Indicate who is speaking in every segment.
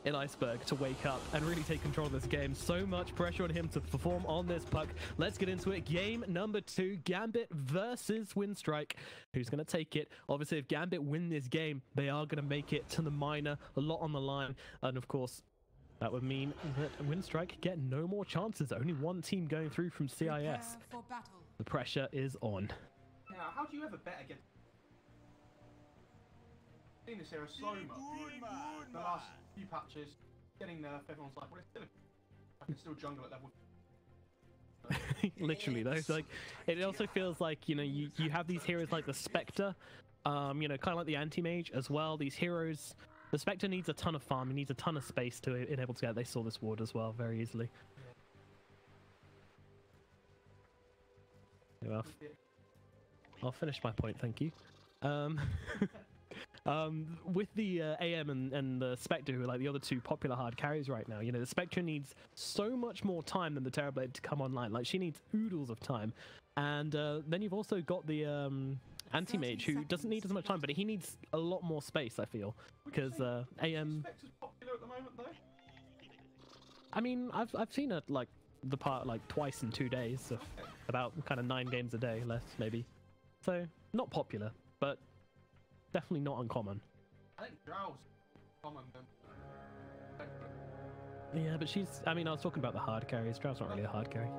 Speaker 1: in Iceberg to wake up and really take control of this game. So much pressure on him to perform on this puck. Let's get into it. Game number 2, Gambit versus Winstrike. Who's going to take it? Obviously, if Gambit win this game, they are going to make it to the minor. A lot on the line. And of course, that would mean that Winstrike get no more chances. Only one team going through from CIS. The pressure is on.
Speaker 2: Now, how do you ever bet against... I've seen this hero so much. The last few patches, getting nerfed, everyone's like, well, I can still jungle at level.
Speaker 1: Literally, though. It's like, it also feels like, you know, you have these heroes like the Spectre, you know, kind of like the Anti-Mage as well. These heroes, the Spectre needs a ton of farm, he needs a ton of space to enable to get. They saw this ward as well very easily. Yeah. I'll finish my point, thank you. With the AM and the Spectre, who are like the other two popular hard carries right now, you know, the Spectre needs so much more time than the Terrorblade to come online. Like, she needs oodles of time. And then you've also got the Anti-Mage, who doesn't need as much time, but he needs a lot more space, I feel. Because AM...
Speaker 2: Spectre's popular at the moment, though?
Speaker 1: I mean, I've seen it, like, the part, like, twice in 2 days, so about kind of 9 games a day left, maybe. So, not popular, but definitely not uncommon.
Speaker 2: I think Drow's common then.
Speaker 1: Yeah, but she's... I mean, I was talking about the hard carries. Drow's not really a hard carry.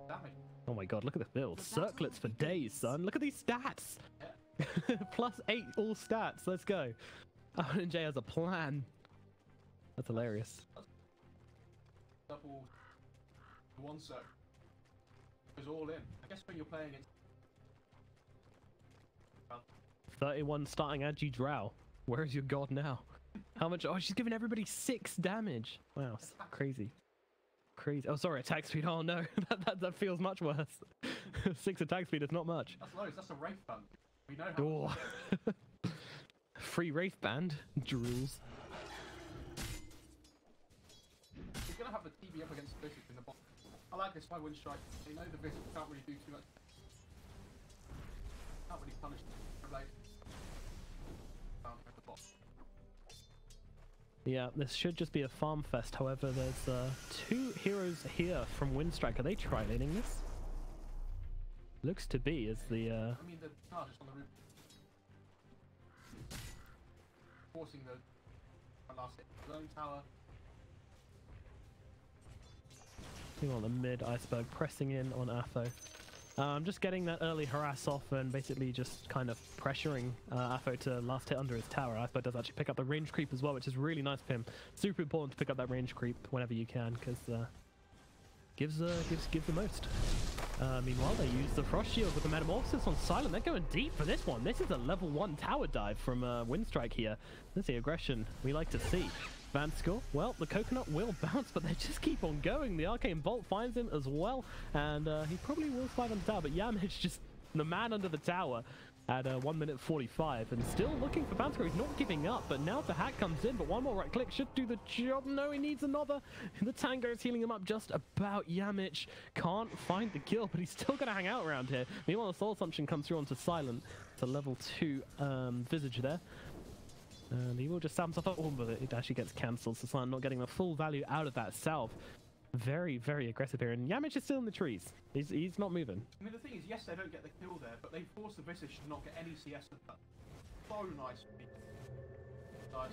Speaker 2: Damage.
Speaker 1: Oh my god, look at this build. Circlets for days, son. Look at these stats.
Speaker 2: Yeah.
Speaker 1: +8 all stats. Let's go. Oh, and Jay has a plan. That's hilarious.
Speaker 2: Double one circle. Goes all in. I guess when you're playing it.
Speaker 1: 31 starting Agi Drow. Where is your god now? How much? Oh, she's giving everybody 6 damage. Wow, crazy. Crazy. Oh, sorry, attack speed. Oh no, that feels much worse. 6 attack speed is not much.
Speaker 2: That's loads. That's a Wraith band. We know how.
Speaker 1: Oh. Free Wraith band. Drools.
Speaker 2: You're gonna have the TB up against the Visage in the bottom. I like this by Winstrike. They know the Visage can't really do too much. Can't really punish the blade. Down at the bottom.
Speaker 1: Yeah, this should just be a farm fest. However, there's 2 heroes here from Winstrike. Are they tri-laning this? Looks to be, as the...
Speaker 2: I mean, the charges on the roof. Forcing the last hit. Zone tower.
Speaker 1: On the mid, Iceberg pressing in on Atho. Just getting that early harass off and basically just kind of pressuring Atho to last hit under his tower. Iceberg does actually pick up the range creep as well, which is really nice of him. Super important to pick up that range creep whenever you can, because gives the most. Meanwhile, they use the Frost Shield with the Metamorphosis on Silent. They're going deep for this one. This is a level 1 tower dive from Winstrike here. This is the aggression we like to see. Vanskor, well, the coconut will bounce, but they just keep on going. The Arcane Bolt finds him as well, and he probably will fight on the tower, but Yamage just the man under the tower at 1 minute 45, and still looking for Vanskor. He's not giving up, but now the hack comes in, but one more right click should do the job. No, he needs another. The Tango is healing him up just about. Yamage can't find the kill, but he's still going to hang out around here. Meanwhile, the Soul Assumption comes through onto Silent. It's a level 2 Visage there. And he will just stab himself up. Oh, but it actually gets cancelled, so Silent not getting the full value out of that salve. Very, very aggressive here. And Yamage is still in the trees. He's not moving.
Speaker 2: I mean, the thing is, yes, they don't get the kill there, but they force the Visage to not get any CS of that. So nice. Nice.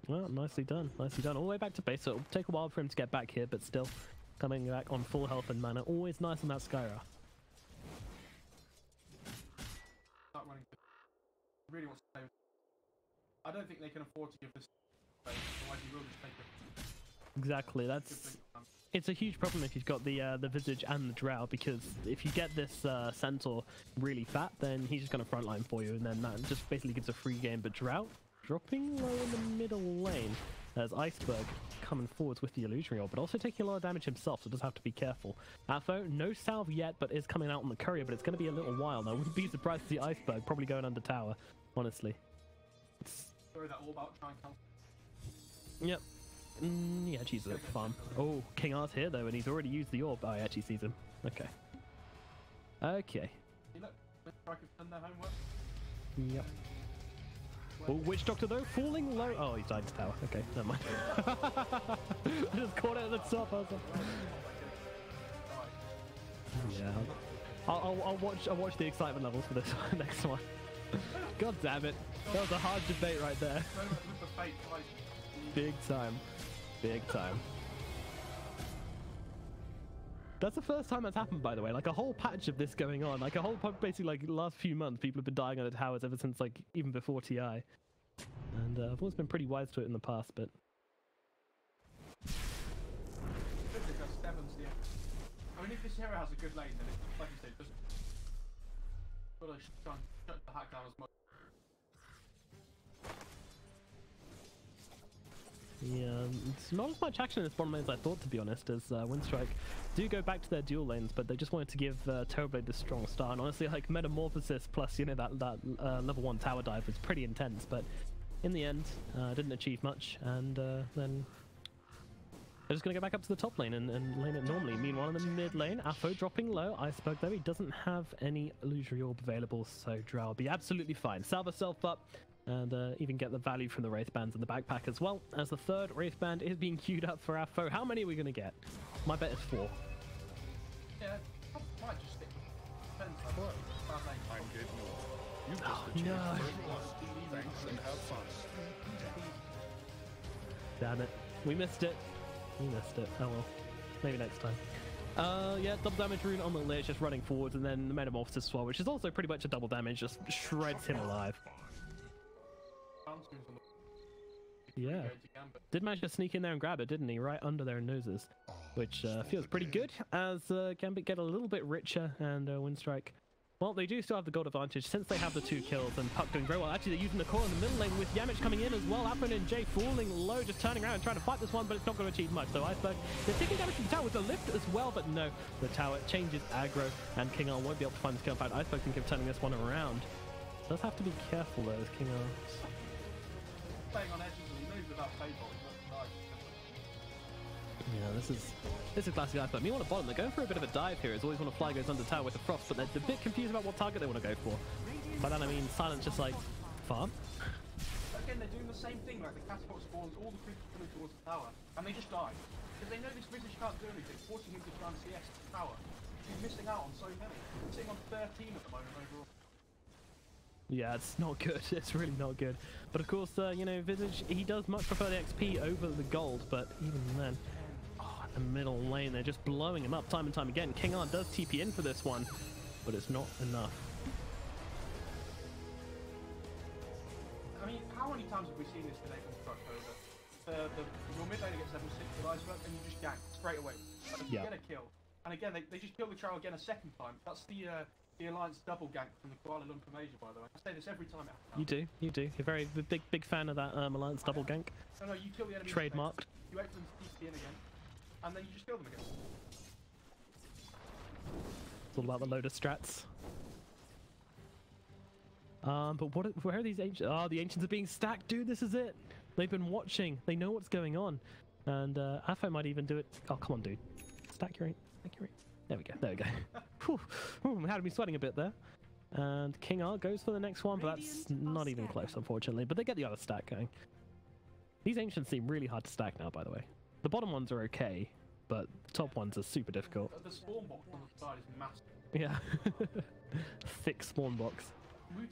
Speaker 1: Well, nicely done. Nicely done. All the way back to base. So it'll take a while for him to get back here, but still coming back on full health and mana. Always nice on that Skyra.
Speaker 2: Start running. Really wants to play. I don't think they can afford to give this away, otherwise he will just take it.
Speaker 1: Exactly, it's a huge problem if you've got the Visage and the Drow, because if you get this Centaur really fat, then he's just going to frontline for you, and then that just basically gives a free game. But Drow dropping low in the middle lane as Iceberg coming forwards with the Illusionary Orb, but also taking a lot of damage himself, so does have to be careful. Atho, no salve yet, but is coming out on the courier, but it's going to be a little while now. Wouldn't be surprised to see Iceberg probably going under tower, honestly.
Speaker 2: Sorry, that all about trying to count.
Speaker 1: Yep. Yeah, she's a farm. Oh, King Art here though, and he's already used the orb. Oh, he actually sees him. Okay. Okay.
Speaker 2: See, look, Winstrike have done their homework.
Speaker 1: Yep. Oh, Witch Doctor though, falling low. Oh, he's died to tower. Okay, never mind. I just caught it at the top. I was like... Yeah. I'll watch the excitement levels for this next one. God damn it. That was a hard debate right there. Big time. Big time. That's the first time that's happened, by the way. Like a whole patch of this going on. Like a whole, basically like last few months, people have been dying on the towers ever since like even before TI. And I've always been pretty wise to it in the past, but...
Speaker 2: I mean, if this hero has a good lane, then it's, like you said, just gotta try and shut the hack down as much.
Speaker 1: Yeah, it's not as much action in this bottom lane as I thought, to be honest, as Winstrike do go back to their dual lanes, but they just wanted to give Terrorblade this strong start. And honestly, like Metamorphosis plus, you know, that level 1 tower dive was pretty intense, but in the end, didn't achieve much, and then they're just going to go back up to the top lane and lane it normally. Meanwhile, in the mid lane, Aphro dropping low. Iceberg, though, he doesn't have any illusory orb available, so Drow will be absolutely fine. Salve herself up, and even get the value from the Wraith Bands in the backpack as well, as the third Wraith Band is being queued up for Aphro. How many are we going to get? My bet is 4.
Speaker 2: Yeah, I might just stick with 10. I'm good.
Speaker 1: Oh, no.
Speaker 3: Thanks and have fun.
Speaker 1: Damn it. We missed it. We missed it. Oh well. Maybe next time. Yeah, double damage rune on the Lich, just running forwards, and then the Metamorphosis as well, which is also pretty much a double damage, just shreds him alive. Yeah. Did manage to sneak in there and grab it, didn't he? Right under their noses. Which feels pretty good, as Gambit get a little bit richer, and Winstrike... Well, they do still have the gold advantage since they have the 2 kills, and Puck doing very well. Actually, they're using the core in the middle lane with Yamich coming in as well. Aphro and Jay falling low, just turning around and trying to fight this one, but it's not going to achieve much. So Iceberg, they're taking damage from the tower with the lift as well, but no. The tower changes aggro, and King R won't be able to find this kill. In fact, Iceberg think of turning this one around. Does have to be careful though, as King R...
Speaker 2: Playing on edges, and he moves without paintball.
Speaker 1: Yeah, this is classic Iceberg. Meanwhile, at bottom, they're going for a bit of a dive here. It's always when a fly goes under tower with the frost, but they're a bit confused about what target they want to go for. By that I mean Silence just like, farm?
Speaker 2: Again, they're doing the same thing, like the catapult spawns, all the creatures coming towards the tower, and they just die. Because they know this British can't do anything, forcing him to try and CS the tower. He's missing out on so many. He's sitting on 13 at the moment overall. Yeah,
Speaker 1: it's not good. It's really not good. But of course, you know, Visage, he does much prefer the XP over the gold, but even then... the middle lane, they're just blowing him up time and time again. King R does TP in for this one, but it's not enough.
Speaker 2: I mean, how many times have we seen this today from Struck over? Your mid laner gets level 6 with Iceberg, and you just gank straight away. You get a kill. And again, they just kill the Troll again a second time. That's the Alliance double gank from the Kuala Lumpur Major, by the way. I say this every time.
Speaker 1: You do. You're very big fan of that Alliance double gank.
Speaker 2: No, you kill the enemy.
Speaker 1: Trademarked.
Speaker 2: You wait for them to TP in again. And then you just kill them again.
Speaker 1: It's all about the Lotus strats. But where are these ancients? Oh, the ancients are being stacked, dude. This is it. They've been watching. They know what's going on. And Aphro might even do it. Oh, come on, dude. Stack your. There we go. There we go. Whew, had me sweating a bit there. And King R goes for the next one, but that's not even close, unfortunately. But they get the other stack going. These ancients seem really hard to stack now, by the way. The bottom ones are okay, but the top ones are super difficult.
Speaker 2: The spawn box on the side is massive.
Speaker 1: Yeah. Thick spawn box.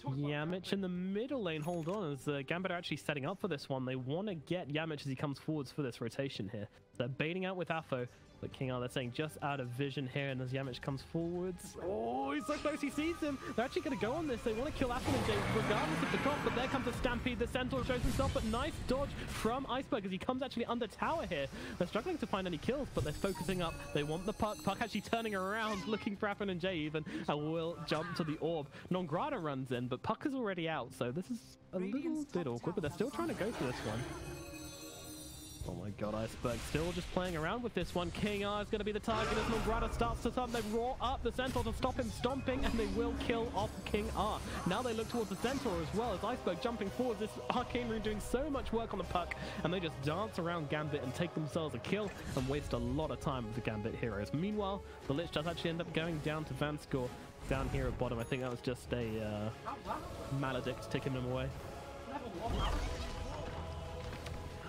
Speaker 1: Yamich in the middle lane, hold on, as Gambit are actually setting up for this one. They want to get Yamich as he comes forwards for this rotation here. They're baiting out with Aphro, but King R, they're saying just out of vision here, and as Yamich comes forwards, oh, he's so close, he sees him. They're actually going to go on this. They want to kill Aphro and Jay regardless of the comp, but there comes a Stampede. The Centaur shows himself, but nice dodge from Iceberg as he comes actually under tower here. They're struggling to find any kills, but they're focusing up. They want the Puck. Puck actually turning around, looking for Aphro and Jay even, and will jump to the orb. Nongrata runs in, but Puck is already out, so this is a little bit awkward, but they're still trying to go for this one. Oh my god, Iceberg still just playing around with this one. King R is going to be the target as Nongrata starts to thump. They roar up the Centaur to stop him stomping, and they will kill off King R. Now they look towards the Centaur as well, as Iceberg jumping forward. This Arcane Rune doing so much work on the Puck, and they just dance around Gambit and take themselves a kill and waste a lot of time with the Gambit heroes. Meanwhile, the Lich does actually end up going down to Vanscore down here at bottom. I think that was just a Maledict taking them away.
Speaker 2: No, level 1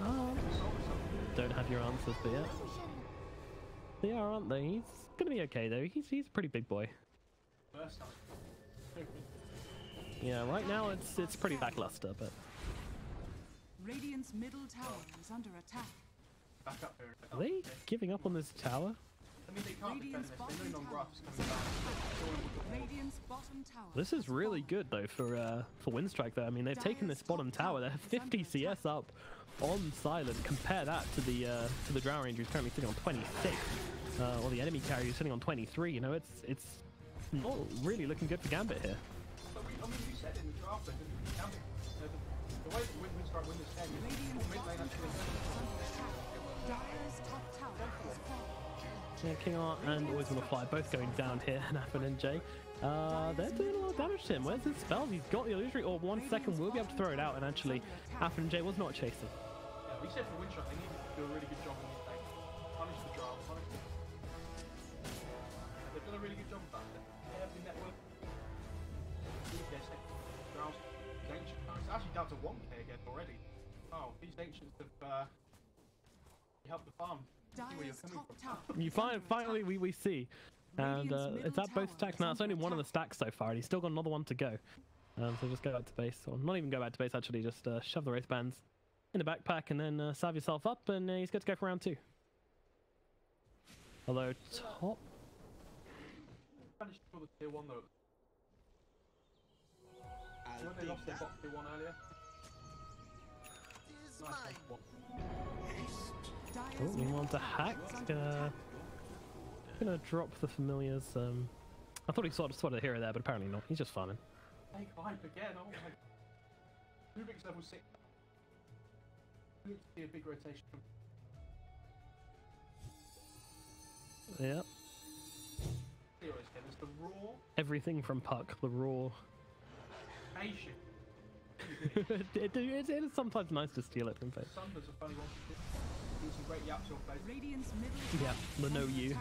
Speaker 2: now.
Speaker 1: Don't have your answers, but yeah. They are, aren't they? He's gonna be okay though. He's a pretty big boy.
Speaker 2: First time.
Speaker 1: Yeah, right now it's pretty lackluster, but
Speaker 4: Radiant's middle tower is under attack.
Speaker 2: Back up here.
Speaker 1: are they giving up on this tower?
Speaker 2: I mean, they can't defend this. They know no roughs coming down.
Speaker 4: Radiant's bottom tower.
Speaker 1: This is really good though for Winstrike though. I mean, they've taken this bottom tower. They're 50 CS up on Silent. Compare that to the Drow Ranger who's currently sitting on 26, or the enemy carrier who's sitting on 23. You know, it's not really looking good for Gambit here.
Speaker 2: But I mean, you said in the draft that Gambit, the way that Winstrike win this game is mid lane actually.
Speaker 4: Dire's top tower is falling.
Speaker 1: Yeah, King Art and Always Wanna Fly both going down here, Nathan and Jay. They're doing a lot of damage to him. Where's his spells? He's got the illusory orb. 1 second, we'll be able to throw it out, and actually, Nathan and Jay was not chasing.
Speaker 2: Yeah, we said for Winstrike they needed to do a really good job in this game. Punish the draft, punish the... They've done a really good job of that. They have the network. Drow's ancient now. It's actually down to 1k again already. Oh, these ancients have helped the farm. See where you're coming from.
Speaker 1: You finally we see, and it's at both stacks now. It's only one of the stacks so far, and he's still got another one to go. So just go back to base, or not even go back to base. Actually, just shove the race bands in the backpack, and then salve yourself up, and he's good to go for round 2. Although top,
Speaker 2: Managed to pull the tier 1 though. When they lost their bot tier 1 earlier. Nice one.
Speaker 1: oh, we want to hack. Gonna drop the familiars. I thought he spotted a hero there, but apparently not. He's just farming.
Speaker 2: Take hype again. Oh my. Rubik's level 6. We need to see a big rotation.
Speaker 1: Yeah.
Speaker 2: Heroes again. There's the raw.
Speaker 1: Everything from Puck, the raw.
Speaker 2: Patient.
Speaker 1: it is sometimes nice to steal it from face.
Speaker 2: Sunder's a funny one. Do some great yaps on face.
Speaker 4: Radiant's middle
Speaker 1: Yeah, the no you.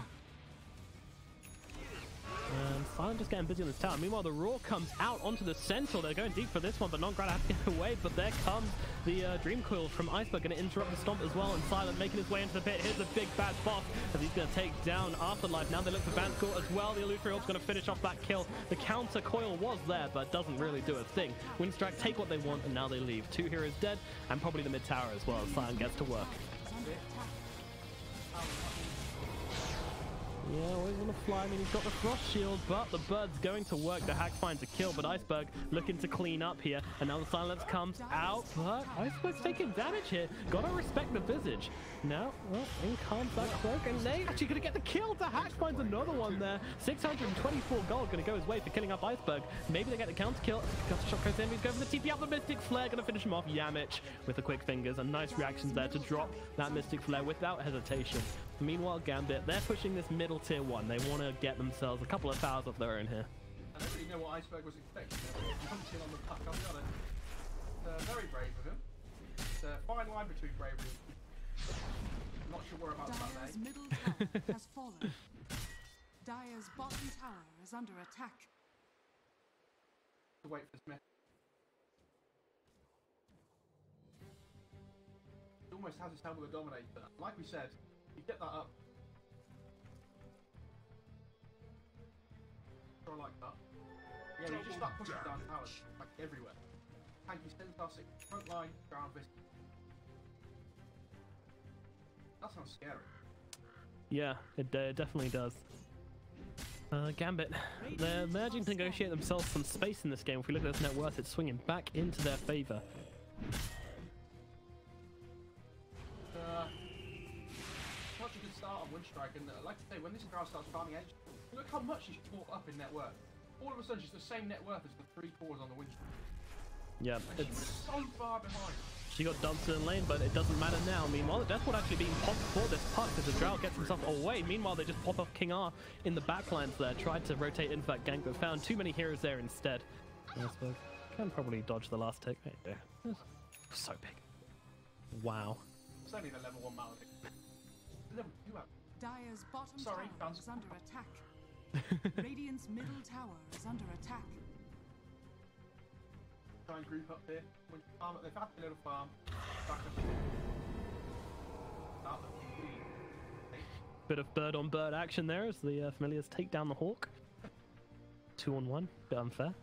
Speaker 1: Silent just getting busy on this tower. Meanwhile, the Raw comes out onto the Central. They're going deep for this one, but not going to have to get away. But there comes the Dream Coil from Iceberg, going to interrupt the Stomp as well. And Silent making his way into the pit. Here's a big bad boss as he's going to take down Afterlife. Now they look for Vanscourt as well. The Illusory Orb's going to finish off that kill. The counter coil was there, but doesn't really do a thing. Winstrike take what they want, and now they leave. 2 heroes dead, and probably the mid tower as well. Silent gets to work. Yeah, always want to fly. I mean, he's got the frost shield, but the bird's going to work. The hack finds a kill, but Iceberg looking to clean up here. And now the silence comes out, but Iceberg's taking damage here. Gotta respect the visage. Now, well, in comes that cloak, and they actually gonna get the kill. The hack finds another one there. 624 gold gonna go his way for killing up Iceberg. Maybe they get the counter kill. Got the shot goes in. He's going for the TP up the Mystic Flare, gonna finish him off. Yamich with the quick fingers, and nice reactions there to drop that Mystic Flare without hesitation. Meanwhile, Gambit, they're pushing this middle tier 1. They want to get themselves a couple of towers of their own here.
Speaker 2: I don't really know what Iceberg was expecting. Punching on the puck, I'll be honest. Very brave of him. It's a fine line between bravery. I'm not sure where about that.
Speaker 4: Dire's middle tower has fallen. Dire's bottom tower is under attack.
Speaker 2: To wait for Smith. He almost has his hand with a dominator. Like we said, you get that up. Or like that. Yeah, you just start pushing down towers, like everywhere. Tanky, Centaur 6, front line, ground fist. That sounds scary.
Speaker 1: Yeah, it definitely does. Gambit, they're managing to negotiate themselves some space in this game. If we look at this net worth, it's swinging back into their favor.
Speaker 2: Such a good start on Winstrike, and like I say, when this crowd starts farming edge, look how much she's brought up in net worth. All of a sudden, she's the same net worth as the 3 cores on the Winstrike.
Speaker 1: Yeah,
Speaker 2: and she was so far behind.
Speaker 1: She got dumped in lane, but it doesn't matter now. Meanwhile, the Deathward actually being popped for this puck as the Drow gets himself away. Meanwhile, they just pop off King R in the backlines there. Tried to rotate into that gank, but found too many heroes there instead. Iceberg can probably dodge the last tick. Right there. So big. Wow.
Speaker 2: It's only the level 1 malady. Level 2 out.
Speaker 4: Dire's bottom
Speaker 2: Sorry,
Speaker 4: tower
Speaker 2: fans.
Speaker 4: is under attack. Radiant's middle tower is under attack.
Speaker 2: try and group up here. When you farm, they've had a little farm. Back up.
Speaker 1: Bit of bird on bird action there as the familiars take down the hawk. 2-on-1, bit unfair.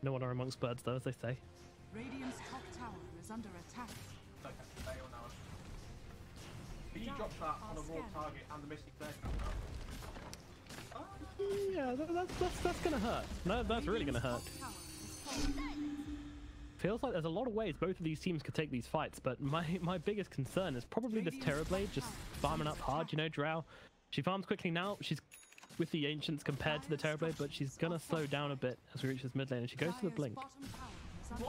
Speaker 1: No one are amongst birds though, as they say.
Speaker 4: Radiant's top tower is under attack.
Speaker 2: Okay, fail now. If he drops that on a raw target and the Mystic Bear comes out.
Speaker 1: Yeah, that's gonna hurt. No, that's really gonna hurt. Feels like there's a lot of ways both of these teams could take these fights, but my biggest concern is probably this Terrorblade just farming up hard. You know, Drow, she farms quickly now. She's with the Ancients compared to the Terrorblade, but she's gonna slow down a bit as we reach this mid lane, and she goes to the blink. No,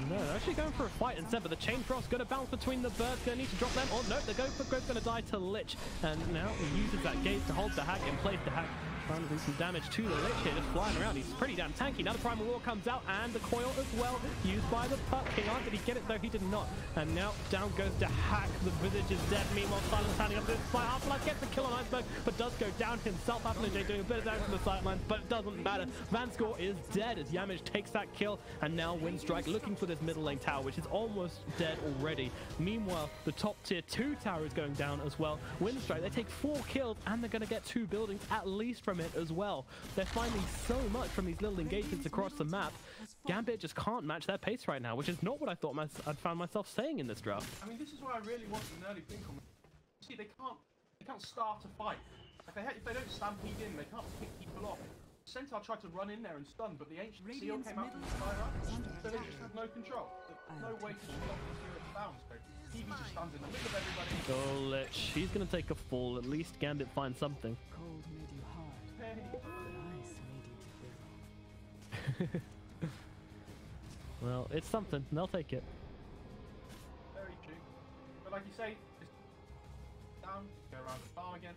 Speaker 1: they're actually going for a fight instead, but the Chain Frost's going to bounce between the birds. Going to need to drop them. Oh no, the Ghost going to die to Lich, and now he uses that gate to hold the hack in place. The hack trying to do some damage to the Lich here, just flying around. He's pretty damn tanky. Now the Primal Roar comes out, and the coil as well, used by the Puck King. Did he get it though? He did not. And now down goes the hack. The Visage is dead. Meanwhile, Silence standing up to this fight. Afterlife gets the kill on Iceberg, but does go down himself. Afterlife doing a bit of damage from the sidelines, but it doesn't matter. Vanscore is dead as Yamish takes that kill, and now Winstrike looking for this middle lane tower, which is almost dead already. Meanwhile, the top tier 2 tower is going down as well. Winstrike, they take 4 kills, and they're going to get 2 buildings at least from it as well. They're finding so much from these little engagements across the map. Gambit just can't match their pace right now, which is not what I thought I'd found myself saying in this draft.
Speaker 2: I mean, this is why I really want an early blink on. See, they can't start a fight. If they don't stampede in, they can't pick people off. Centaur tried to run in there and stun, but the Ancient Seal came out from the fire, so they just had no control. No way to stop the Seal at bounds. So TV just stands in the middle of everybody.
Speaker 1: Oh, Lich, he's going to take a fall. At least Gambit finds something.
Speaker 4: Cold made you hard.
Speaker 2: Hey.
Speaker 4: Ice made you bitter.
Speaker 1: Well, it's something. They'll take it.
Speaker 2: Very true. But like you say, just down, go around the farm again.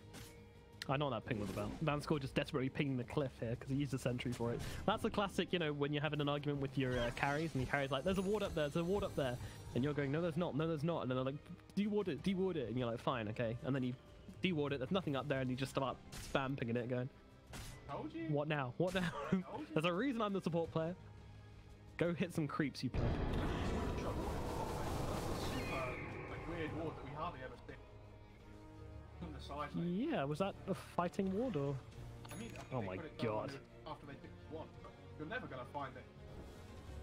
Speaker 1: I know what that ping was about. Vanscore just desperately pinging the cliff here because he used a sentry for it. That's a classic, you know, when you're having an argument with your carries and your carries like, there's a ward up there, there's a ward up there. And you're going, no, there's not, no, there's not. And then they're like, deward it, deward it. And you're like, fine, okay. And then you deward it, there's nothing up there, and you just start spam pinging it going,
Speaker 2: Told you.
Speaker 1: what now? What now? There's a reason I'm the support player. Go hit some creeps, you play.
Speaker 2: That's a super, like, weird ward that we hardly ever see. On the side, like,
Speaker 1: Yeah, was that a fighting ward or?
Speaker 2: I mean,
Speaker 1: Oh
Speaker 2: they
Speaker 1: my
Speaker 2: put it down
Speaker 1: God.
Speaker 2: after they picked one, but you're never gonna find it.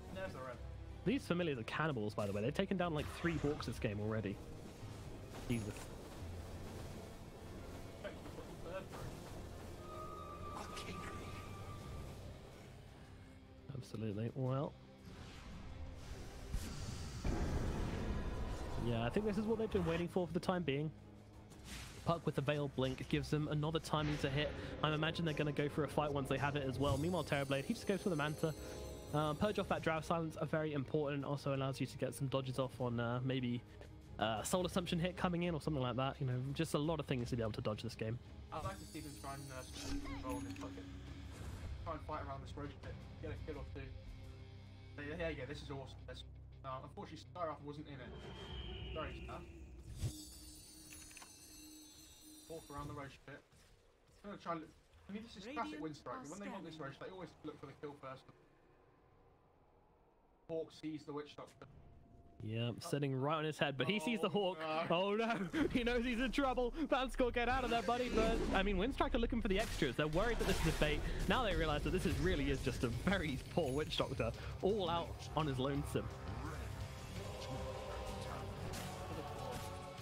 Speaker 2: And there's the red.
Speaker 1: These familiars are cannibals, by the way. They've taken down like 3 hawks this game already. Jesus. Absolutely. Well. Yeah, I think this is what they've been waiting for the time being. Puck with the Veil Blink gives them another timing to hit. I imagine they're going to go for a fight once they have it as well. Meanwhile, Terrorblade, he just goes for the Manta. Purge off that Drow Silence are very important. Also allows you to get some dodges off on maybe Soul Assumption hit coming in or something like that. You know, just a lot of things to be able to dodge this game.
Speaker 2: I'd like to see them try and control this bucket. Try and fight around this roach pit. Get a kill or 2. Yeah, this is awesome. Unfortunately, Skyrath wasn't in it. Very sad. Walk around the roach pit. I'm gonna try and look. I mean, this is classic Winstrike. When they want this roach, they always look for the kill first. Hawk sees the Witch Doctor.
Speaker 1: Yeah, sitting right on his head, but he sees the hawk. No. Oh no, he knows he's in trouble. Vanscore, get out of there, buddy. But I mean, Winstrike are looking for the extras. They're worried that this is a bait. Now they realize that this really is just a very poor Witch Doctor, all out on his lonesome.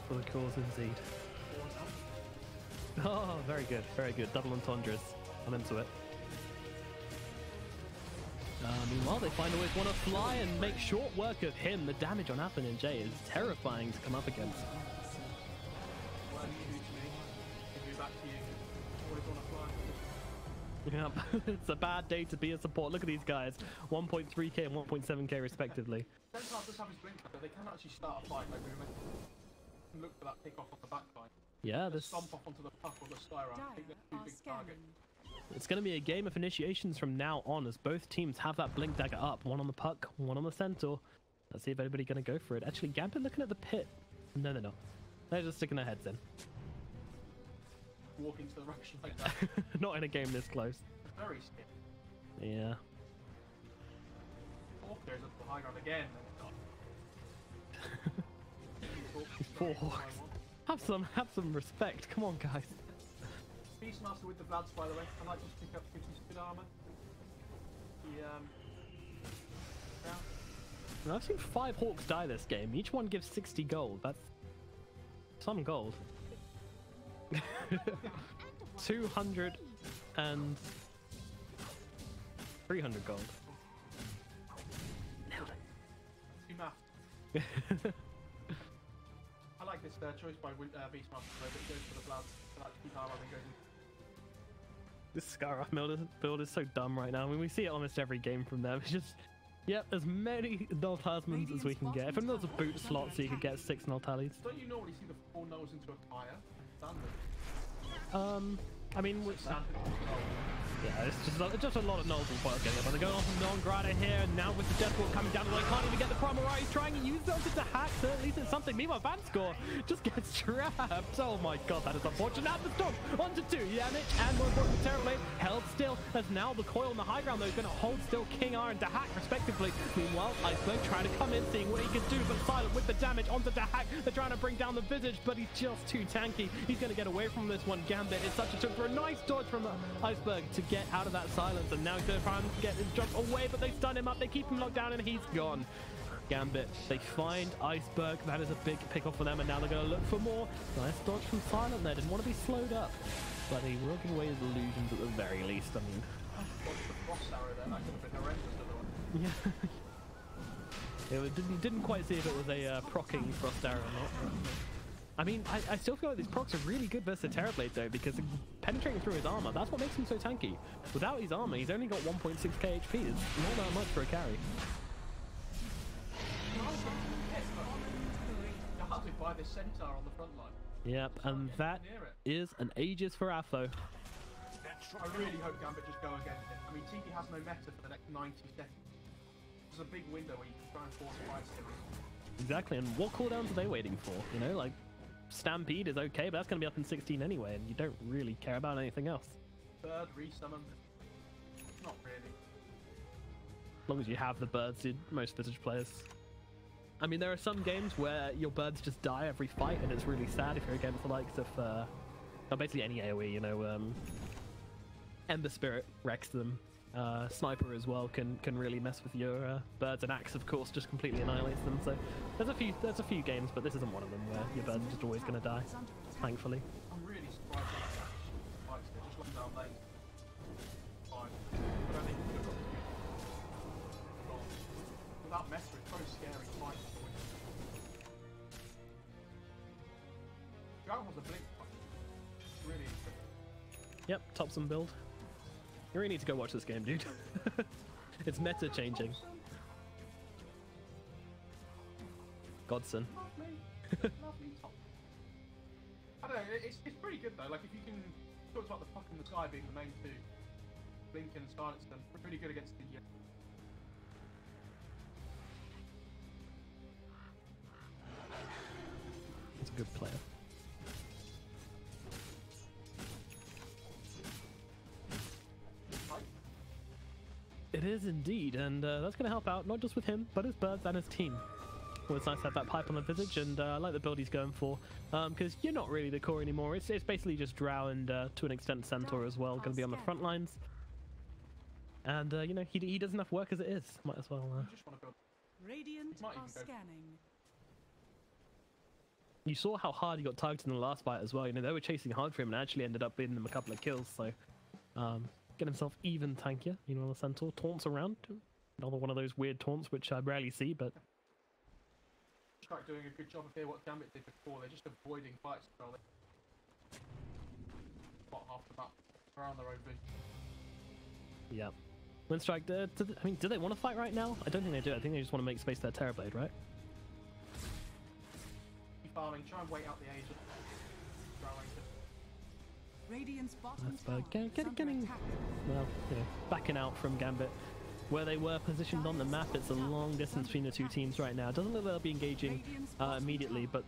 Speaker 1: For the cause, indeed. Oh, very good, very good. Double entendres. I'm into it. Meanwhile, they find always want to fly and make short work of him. The damage on Appen and Jay is terrifying to come up against.
Speaker 2: What do you do to me? Give me back to you. Always want to fly.
Speaker 1: Yep, it's a bad day to be a support. Look at these guys, 1.3k and 1.7k respectively.
Speaker 2: Centaur does have his blink, but they can actually start a fight. Like we can look for that pick off the back line.
Speaker 1: Yeah,
Speaker 2: Just
Speaker 1: this.
Speaker 2: stomp off onto the puck or the Skyrath. I think they're 2 big targets.
Speaker 1: It's going to be a game of initiations from now on as both teams have that blink dagger up. One on the puck, one on the centaur. Let's see if anybody's going to go for it. Actually, Gambit looking at the pit. No, they're not. They're just sticking their heads in.
Speaker 2: Walk into the rush like that.
Speaker 1: Not in a game this close.
Speaker 2: Very scary.
Speaker 1: Yeah.
Speaker 2: Hawk goes up to the high ground again.
Speaker 1: Poor Hawks. Have some respect. Come on, guys.
Speaker 2: Beastmaster with the Vlads, by the way. I might just pick up 50 speed armor. Yeah.
Speaker 1: Now, I've seen 5 Hawks die this game. Each one gives 60 gold. That's some gold. 200 and 300 gold. Nailed
Speaker 2: Two math. I like this choice by Beastmaster, though, but it goes for the Vlads. I like to keep armor and goes in.
Speaker 1: This Scaraf build is so dumb right now. I mean, we see it almost every game from them. It's just, yep, as many null talismans as we can get. If there's a boot slot so you could get 6 null tallies.
Speaker 2: Don't you normally see the 4 nulls into a fire?
Speaker 1: I mean, yeah, it's just a lot of nulls and foils getting up. But they're going on from non-grata here, and now with the Deathwalk coming down the way, can't even get the promo right. He's trying to use those to hack, so at least it's something. Meanwhile, Vanscore just gets trapped. Oh my god, that is unfortunate. Now the Storm onto 2. Yannick and more importantly, Terrorblade held still, as now the coil on the high ground though is going to hold still King R and Dahak respectively. Meanwhile, Iceberg trying to come in, seeing what he can do, but Silent with the damage onto Dahak. They're trying to bring down the Visage, but he's just too tanky. He's going to get away from this one. Gambit is such a took for a nice dodge from Iceberg to get out of that silence, and now he's going to try and get his jump away, but they stun him up, they keep him locked down, and he's gone. Gambit, they find Iceberg. That is a big pick off for them, and now they're going to look for more. Nice dodge from Silent there. Didn't want to be slowed up, but he will give away his illusions at the very least. I mean, yeah. Didn't quite see if it was a procking frost arrow or not. I mean, I still feel like these procs are really good versus Terrorblade though, because penetrating through his armor, that's what makes him so tanky. Without his armor, he's only got 1.6k HP. It's not that much for a carry.
Speaker 2: By the centaur on the front line.
Speaker 1: Yep, and that is an Aegis for Atho.
Speaker 2: I really hope Gambit just go against it. I mean, TP has no meta for the next 90 seconds. There's a big window where you can try and force fights him.
Speaker 1: Exactly, and what cooldowns are they waiting for? You know, like, Stampede is okay, but that's going to be up in 16 anyway, and you don't really care about anything else.
Speaker 2: Bird, resummon. Not really.
Speaker 1: As long as you have the birds, dude, most Visage players. I mean, there are some games where your birds just die every fight, and it's really sad if you're against the likes of, basically any AoE, you know, Ember Spirit wrecks them. Sniper as well can really mess with your birds, and Axe of course just completely annihilates them. So there's a few games, but this isn't one of them where your birds are just always going to die, thankfully.
Speaker 2: I'm really surprised at that. Like, they're just looking down lane. Fine. But I think we could have got without meta, it's so scary to fight. Dragon has a blink. Really interesting.
Speaker 1: Yep, top some build. You really need to go watch this game, dude. It's meta changing. Godson.
Speaker 2: Lovely. Lovely top. I don't know, it's pretty good though. Like, if you can talk about the fuck in the sky being the main two, blink and silence them, pretty good against the
Speaker 1: He's a good player. It is indeed, and that's going to help out not just with him, but his birds and his team. Well, it's nice to have that pipe on the Visage, and I like the build he's going for, because you're not really the core anymore. It's basically just Drow and to an extent Centaur as well, going to be on the front lines. And you know, he does enough work as it is. Might as well.
Speaker 2: just want to build.
Speaker 4: Radiant are scanning.
Speaker 1: You saw how hard he got targeted in the last fight as well. You know, they were chasing hard for him and actually ended up beating him a couple of kills. So, get himself even tankier. You know, the Centaur taunts around. Another one of those weird taunts which I rarely see, but.
Speaker 2: Winstrike doing a good job of here. What Gambit did before, they're just avoiding fights. So they spot half the map around their own vision.
Speaker 1: Yeah. Winstrike, I mean, do they want to fight right now? I don't think they do. I think they just want to make space for their Terrorblade, right?
Speaker 2: Keep farming, try and wait out the age.
Speaker 4: Radiant's bottom
Speaker 1: Getting, well, you know, backing out from Gambit. Where they were positioned on the map, it's a long distance between the two teams right now. It doesn't look like they'll be engaging immediately, but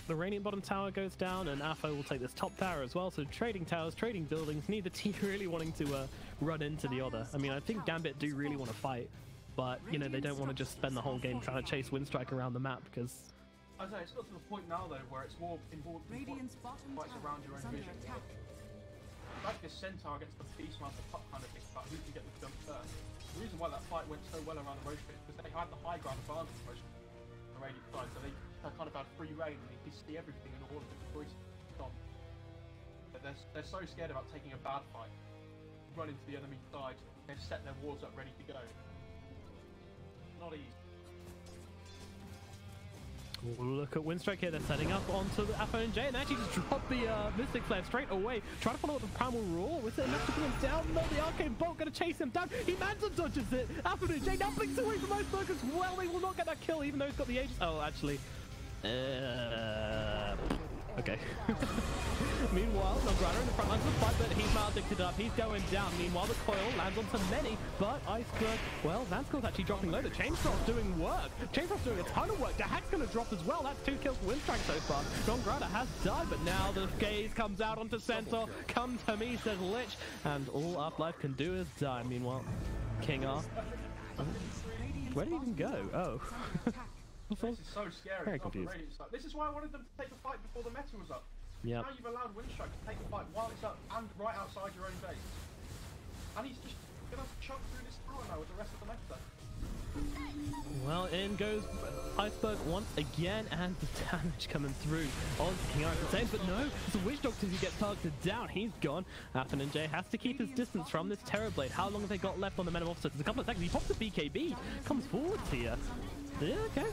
Speaker 1: the Radiant bottom tower goes down, and Atho will take this top tower as well. So trading towers, trading buildings, neither team really wanting to run into the other. I mean, I think Gambit do really want to fight, but you know they don't want to just spend the whole game trying to chase Winstrike around the map because.
Speaker 2: I say it's got to the point now though where it's more important fights around your own vision. Like a centaur against the beast master pup kind of thing, but who can get the jump first? The reason why that fight went so well around the roach pit is because they had the high ground advantage on the radiant side, so they kind of had free reign and they could see everything and all of the choices on. But they're so scared about taking a bad fight, run into the enemy side, they've set their wards up ready to go. Not easy.
Speaker 1: Look at Winstrike here, they're setting up onto the Afo and J and actually just dropped the Mystic Flare straight away. Trying to follow up the Primal Roar. Was it enough to bring him down? No, the Arcane Bolt going to chase him down. He Manza dodges it. Afo and J now blinks away from Iceberg as well. They will not get that kill even though he's got the Aegis. Oh, actually. Okay. Meanwhile, Nograna in the front lines of the fight, but he's maledicted up. He's going down. Meanwhile, the coil lands onto many, but Iceberg, well, Vanskull's actually dropping low. The Chainfrost's doing work. Chainfrost's doing a ton of work. Dahak's going to drop as well. That's 2 kills for Winstrike so far. Nograna has died, but now the gaze comes out onto Centaur. Come to me, says Lich, and all Afterlife can do is die. Meanwhile, King R. Where did he even go? Oh.
Speaker 2: This is so scary.
Speaker 1: Very confused.
Speaker 2: This is why I wanted them to take the fight before the meta was up.
Speaker 1: Yeah.
Speaker 2: Now you've allowed Winstrike to take the fight while it's up and right outside your own base. And he's just gonna chunk through this tower now with the rest of the meta.
Speaker 1: Well, in goes Iceberg once again, and the damage coming through on King Arthur Saints, but no, it's a Witch Doctor who gets targeted down. He's gone. Affin and Jay has to keep his distance from this Terrorblade. How long have they got left on the Metamorphosis? There's a couple of seconds. He pops the BKB, comes forward here. Yeah, okay.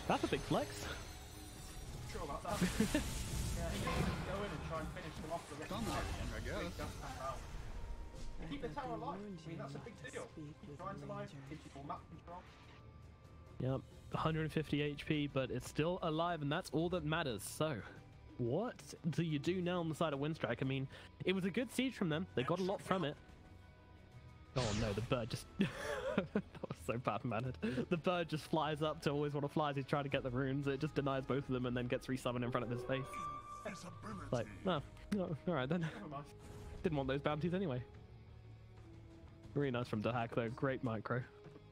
Speaker 1: That's a big flex.
Speaker 2: Sure about that. Yeah, he can go in and try and finish them off the rest of the fight.
Speaker 3: I guess.
Speaker 2: Keep the tower alive. I mean, that's a big deal. Keep Giants alive, gives you more map control.
Speaker 1: Yep, 150 HP, but it's still alive, and that's all that matters. So, what do you do now on the side of Winstrike? I mean, it was a good siege from them. They got a lot from it. Oh no, the bird just... that was so bad mannered. The bird just flies up to always want to fly as he's trying to get the runes. It just denies both of them and then gets resummoned in front of his face. Like, no, alright then. Didn't want those bounties anyway. Really nice from Dahak though, great micro.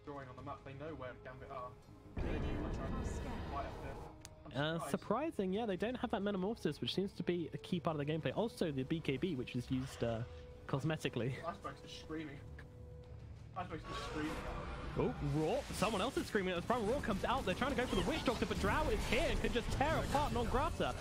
Speaker 2: Drawing on the map, they know where Gambit are.
Speaker 1: Surprising, yeah, they don't have that Metamorphosis, which seems to be a key part of the gameplay. Also, the BKB, which is used cosmetically.
Speaker 2: Iceberg's just screaming. Iceberg's just screaming.
Speaker 1: Oh, Raw. Someone else is screaming. As Primal Raw comes out, they're trying to go for the Witch Doctor, but Drow is here and can just tear apart Nograta.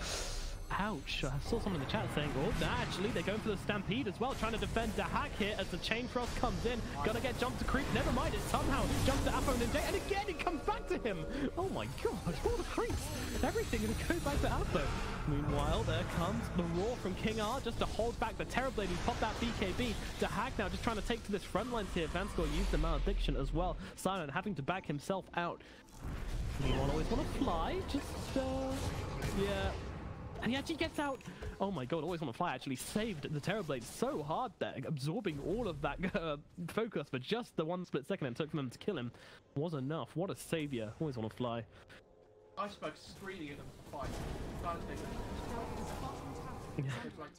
Speaker 1: Ouch. I saw someone in the chat saying, oh, actually, they're going for the Stampede as well, trying to defend Dahak here as the Chain Frost comes in. Gonna get jumped to creep. Never mind, it somehow jumps to Afo and Jay, and again, it comes back to him. Oh my gosh, all the creeps. Everything, and it goes back to Afo. Meanwhile, there comes the Roar from King R just to hold back the Terrorblade and pop that BKB. Dahak now just trying to take to this front lines here. Vanskull used the Malediction as well. Silent having to back himself out. Anyone always want to fly? Just, yeah. And he actually gets out. Oh my god, Always Want to Fly actually saved the Terrorblade so hard there, absorbing all of that focus for just the 1 split second it took for them to kill him was enough. What a savior. Always Want to Fly.
Speaker 2: Iceberg's screaming at them to fight. Like,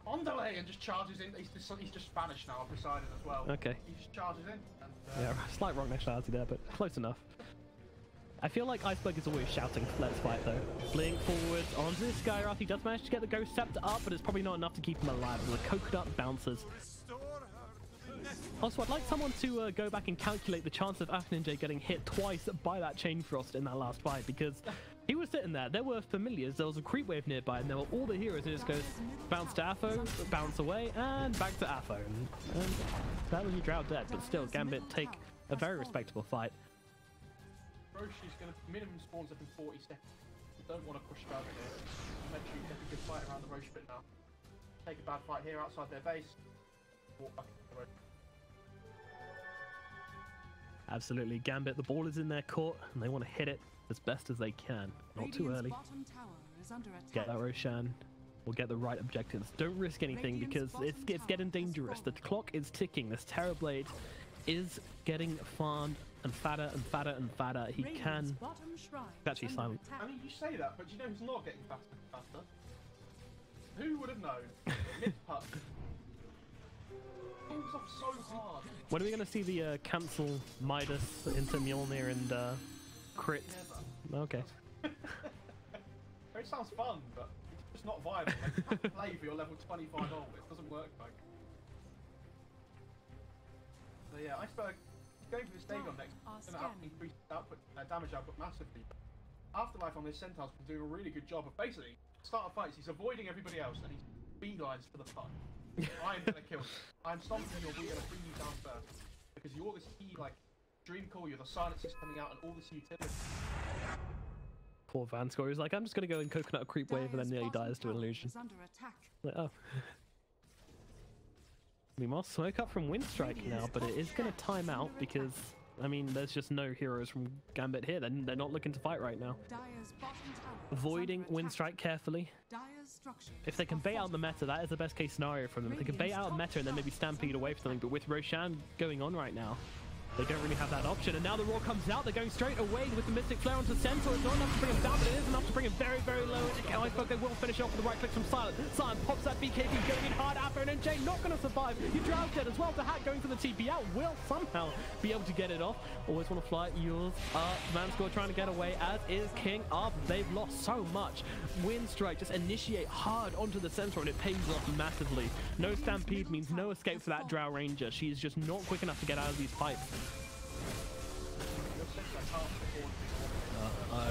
Speaker 2: on delay and just charges in. He's just Spanish now, Poseidon as well.
Speaker 1: Okay.
Speaker 2: He just charges in. And,
Speaker 1: yeah, slight wrong nationality there, but close enough. I feel like Iceberg is always shouting, let's fight though. Blink forward onto this Skyrath. He does manage to get the Ghost Scepter up, but it's probably not enough to keep him alive. The Coconut bounces. Also, I'd like someone to go back and calculate the chance of Afninja getting hit twice by that Chain Frost in that last fight, because he was sitting there. There were familiars, there was a creep wave nearby, and there were all the heroes. It just goes bounce to Afo, bounce away, and back to Afo. And that was your Drow dead, but still, Gambit take a very respectable fight.
Speaker 2: Roshi's going to minimum spawns up in 40 seconds. You don't want to push further here. Make sure you get a good fight around the Roche pit now. Take a bad fight here outside their base. Walk back into the Roche.
Speaker 1: Absolutely, Gambit, the ball is in their court, and they want to hit it as best as they can. Not too early. Get that Roshan. We'll get the right objectives. Don't risk anything because it's getting dangerous. The clock is ticking. This Terrorblade is getting farmed and fatter and fatter and fatter. He can... Actually, silent.
Speaker 2: I mean, you say that, but you know who's not getting faster and faster? Who would have known? Mid-pup. Pulls off so hard.
Speaker 1: When are we going to see the cancel Midas into Mjolnir and crit?
Speaker 2: Never.
Speaker 1: Okay.
Speaker 2: It sounds fun, but it's just not viable. Like, you can't play for your level 25 ult. It doesn't work like. So yeah, Iceberg going for the stadium next. Going to increase output, damage output massively. But Afterlife on this Centaur's been doing a really good job of basically start of fights. He's avoiding everybody else and he's beelines for the puck. I'm gonna kill you. I'm stomping you, or we're gonna bring you down first because you're this key like Dream Core. You're the silencers coming out and all this utility.
Speaker 1: Poor Vanscore. He's like, I'm just gonna go and coconut a creep wave, and then nearly dies to an illusion. Like, oh. Meanwhile, smoke up from Winstrike now, but it is gonna time out because, I mean, there's just no heroes from Gambit here. They're not looking to fight right now. Avoiding Winstrike carefully. If they can bait out the meta, that is the best case scenario for them. If they can bait out a meta and then maybe stampede away from something, but with Roshan going on right now, they don't really have that option. And now the Roar comes out. They're going straight away with the Mystic Flare onto Centaur. It's not enough to bring him down, but it is enough to bring him very, very low. And Iceberg, they will finish off with the right click from Silent. Silent pops that BKB, going in hard after, and Jay not going to survive. He drowns dead as well. The Hack going for the TP out will somehow be able to get it off. Always want to fly it. Yours. Vanscore trying to get away, as is King Up. They've lost so much. Winstrike just initiate hard onto the Centaur, and it pays off massively. No Stampede means no escape for that Drow Ranger. She's just not quick enough to get out of these pipes.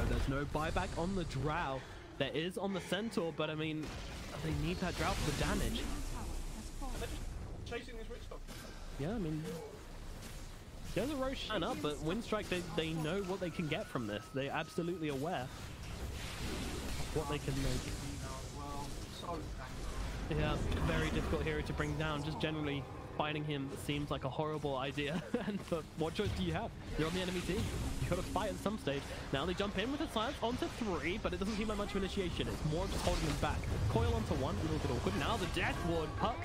Speaker 1: There's no buyback on the Drow. There is on the Centaur, but I mean, they need that Drow for the damage.
Speaker 2: Chasing this rich stock.
Speaker 1: Yeah, I mean, there's a Roshan up, but Winstrike, they know what they can get from this. They're absolutely aware of what they can make. Yeah, very difficult hero to bring down. Just generally fighting him seems like a horrible idea. But what choice do you have? You're on the enemy team. You gotta fight at some stage. Now they jump in with a silence onto 3, but it doesn't seem like much of initiation. It's more just holding them back. Coil onto 1, a little bit awkward. Now the Death Ward puck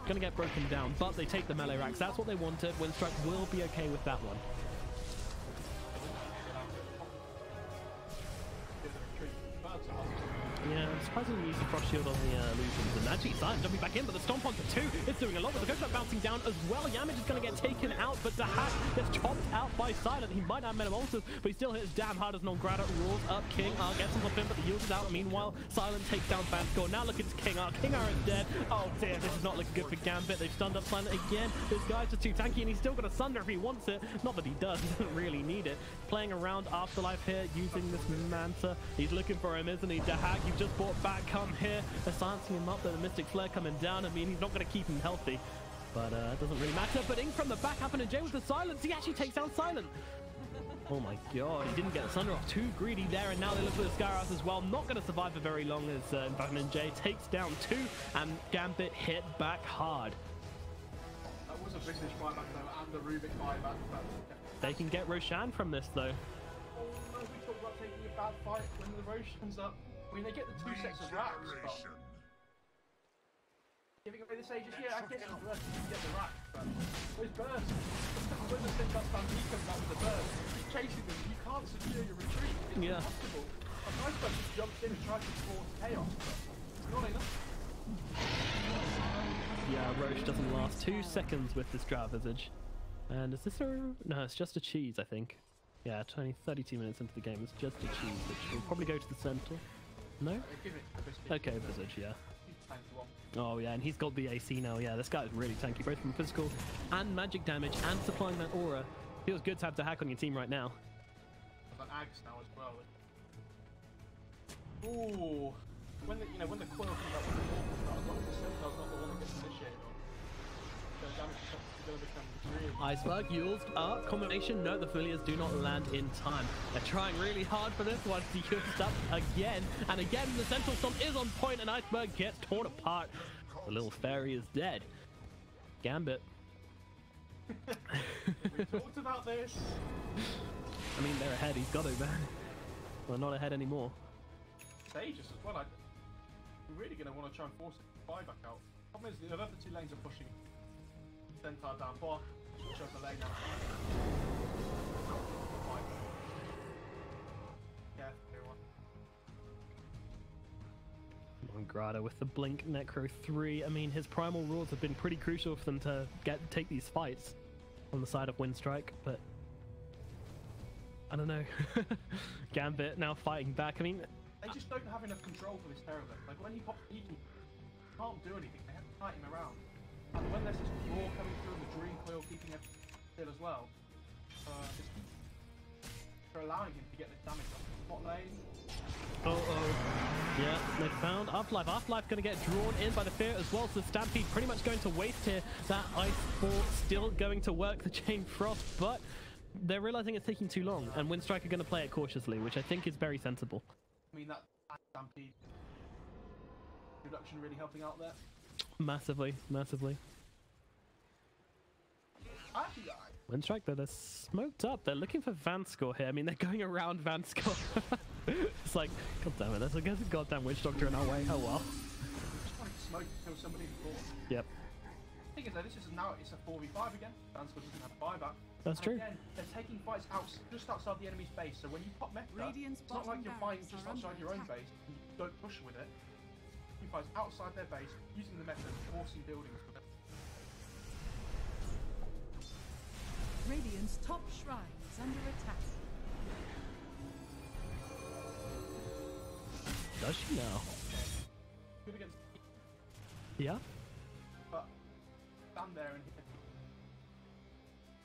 Speaker 1: gonna get broken down, but they take the melee racks. That's what they wanted. Winstrike will be okay with that one. Yeah, I'm surprisingly used the Frost Shield on the illusions, and actually Silent jumping back in, but the Stomp onto 2 is doing a lot, but the Coconut bouncing down as well. Yamage is going to get taken out, but the Hack gets chopped out by Silent. He might have Metamorphosis, but he still hits damn hard as non-grata. Roars up King R, gets him off him, but the yield is out. Meanwhile, Silent takes down Vanscore. Now look at King R. King R is dead. Oh dear, this is not looking good for Gambit. They've stunned up Silent again. This guy's just too tanky, and he's still got a Sunder if he wants it. Not that he does, he doesn't really need it. Playing around Afterlife here, using this Manta. He's looking for him, isn't he? The Hack, you've just bought back. Come here. They're silencing him up. The Mystic Flare coming down. I mean, he's not going to keep him healthy, but it doesn't really matter. But in from the back, happening Jay with the silence. He actually takes down Silent. Oh my god, he didn't get the Thunder off. Too greedy there, and now they look for the Skyras as well. Not going to survive for very long as Batman Jay takes down 2, and Gambit hit back hard.
Speaker 2: That was a business buyback though, and the Rubik buyback.
Speaker 1: They can get Roshan from this though.
Speaker 2: Oh no, we talk about taking a bad fight when the Roshan's up. I mean, they get the 2 sets of racks, but giving away the Sages, yeah, I get it. You get the racks, but those bursts. When the thing that Stampede comes out with the burst, he's chasing them. You can't secure your retreat. It's impossible. A nice person just jumps in and tries to force chaos, but it's not enough.
Speaker 1: Yeah, Roche doesn't last 2 seconds with this Drow Visage. And is this a... No, it's just a cheese, I think. Yeah, 32 minutes into the game, it's just a cheese, which will probably go to the center. No? Okay, Visage, yeah. Oh yeah, and he's got the AC now. Yeah, this guy's really tanky, both from physical and magic damage, and supplying that aura. Feels good to have the Hack on your team right now.
Speaker 2: But Ags now as well. Ooh, when the when the coil comes out, when the wall comes out, as long as the Centaur's not the one that gets initiated on, the damage is going to become extreme.
Speaker 1: Iceberg, Yules up, combination. No, the familiars do not land in time. They're trying really hard for this one. The Yules up again, and again the Central Stomp is on point, and Iceberg gets torn apart. The little fairy is dead. Gambit.
Speaker 2: We talked about this.
Speaker 1: I mean, they're ahead. He's got it, man. Well, not ahead anymore.
Speaker 2: Sages as well. We're really going to want to try and force the buyback out. Problem is, the other 2 lanes are pushing Centaur down. Bar shows the lane out. Yeah,
Speaker 1: And Grada with the Blink Necro 3. I mean, his primal rules have been pretty crucial for them to take these fights on the side of Winstrike, but I don't know. Gambit now fighting back. I mean,
Speaker 2: they just don't have enough control for this Terrorblade. Like when he pops, he can't do anything. They have to fight him around. And when there's this roar coming through and the Dream Coil keeping everything still as well, they're allowing him to get this damage up. Bot lane.
Speaker 1: Yeah, they found Afterlife. Afterlife going to get drawn in by the Fear as well, so Stampede pretty much going to waste here. That Ice Ball still going to work the Chain Frost, but they're realizing it's taking too long, and Winstrike are going to play it cautiously, which I think is very sensible.
Speaker 2: I mean, that Stampede reduction really helping out there.
Speaker 1: Massively, massively.
Speaker 2: Actually,
Speaker 1: Winstrike, though, they're smoked up. They're looking for Vanscore here. I mean, they're going around Vanscore. It's like, god damn it, there's a goddamn Witch Doctor in our way. Oh well.
Speaker 2: Just wanted to smoke to kill somebody before.
Speaker 1: Yep.
Speaker 2: The thing is, though, this is now it's a 4v5 again. Vanscore doesn't have a buyback.
Speaker 1: That's true.
Speaker 2: Again, they're taking fights out just outside the enemy's base. So when you pop Mecca, it's not like you're fighting just outside your own base and you don't push with it. You fight outside their base, using the Mecca, forcing buildings with it.
Speaker 4: Radiant's top shrine is under attack.
Speaker 1: Does she now?
Speaker 2: Good against
Speaker 1: Yeah.
Speaker 2: but stand there and hit.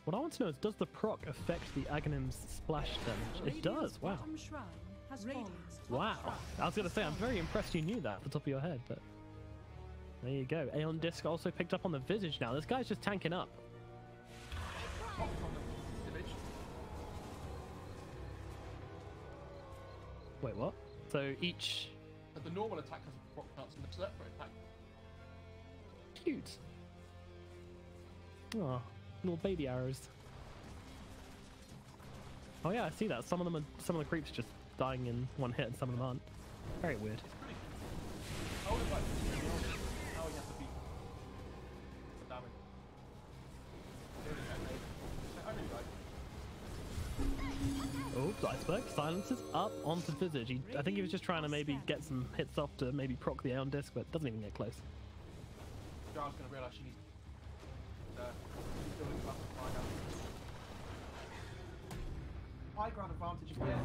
Speaker 1: What I want to know is, does the proc affect the Aghanim's splash damage? It does. Wow.
Speaker 4: Bottom shrine has fallen.
Speaker 1: Wow. I was going to say, I'm very impressed you knew that at the top of your head, but there you go. Aeon Disc also picked up on the Visage now. This guy's just tanking up. Wait, what? So each...
Speaker 2: But the normal attack has a proc chance and the separate attack.
Speaker 1: Cute. Oh, little baby arrows. Oh yeah, I see that. Some of the creeps just dying in one hit and some of them aren't. Very weird.
Speaker 2: It's pretty cool. I would like to see how he has to beat the damage. I really like it.
Speaker 1: Oh, Iceberg silences up onto Visage. I think he was just trying to maybe get some hits off to maybe proc the Aeon Disc, but doesn't even get close.
Speaker 2: Jar's going to realise she needs building up the high ground advantage again.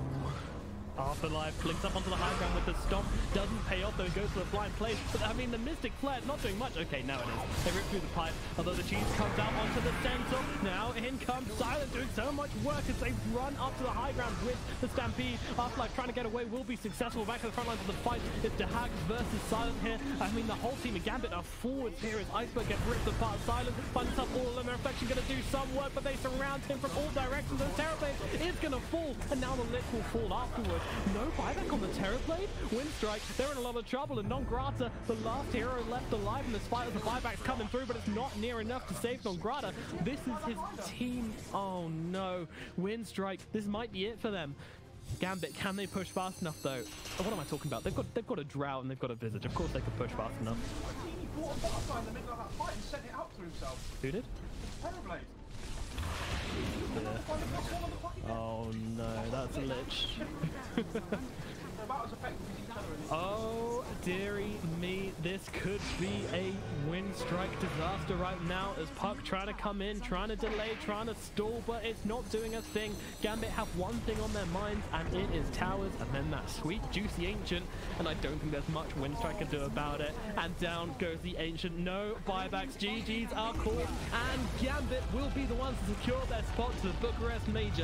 Speaker 1: Afterlife blinks up onto the high ground with the stomp. Doesn't pay off though, goes for the blind place. But I mean, the Mystic Flare not doing much. Okay, now it is. They rip through the pipe, although the cheese comes out onto the center. Now in comes Silent, doing so much work as they run up to the high ground with the Stampede. Afterlife trying to get away will be successful. Back to the front lines of the fight. It's Dahag versus Silent here. I mean, the whole team of Gambit are forwards here as Iceberg gets ripped apart. Silent finds up all of them. Reflection going to do some work, but they surround him from all directions. The Terrorblade is going to fall, and now the Lich will fall afterwards. No buyback on the Terrorblade. Winstrike, they're in a lot of trouble, and Non-Grata, the last hero left alive in this fight as the buyback's coming through, but it's not near enough to save Non-Grata. This is his team. Oh no. Winstrike, this might be it for them. Gambit, can they push fast enough though? Oh, what am I talking about? They've got a Drought and they've got a Visage. Of course they could push fast enough.
Speaker 2: He bought a butterfly in the middle of that fight and sent it out to himself.
Speaker 1: Who did?
Speaker 2: Terrorblade.
Speaker 1: Yeah. Oh no, that's a Lich. Oh dearie me, this could be a Winstrike disaster right now as Puck trying to come in, trying to delay, trying to stall, but it's not doing a thing. Gambit have one thing on their minds, and it is towers, and then that sweet juicy Ancient, and I don't think there's much Winstrike can do about it. And down goes the Ancient. No buybacks, GG's are called, and Gambit will be the ones to secure their spot to the Bucharest Minor.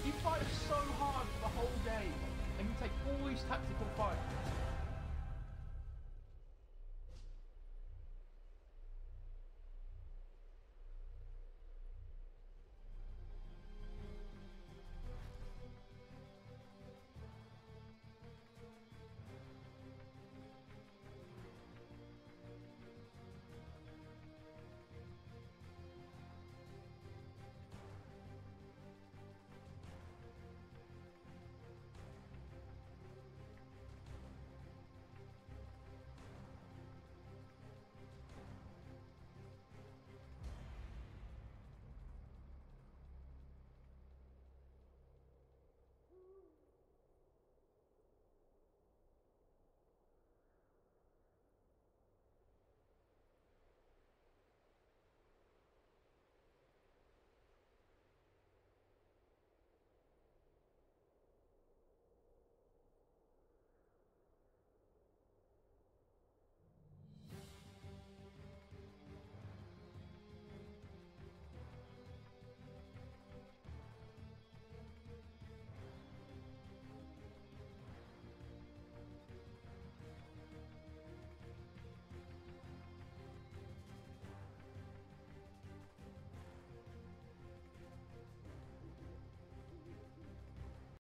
Speaker 2: You fight so hard for the whole game, and you take all these tactical fights.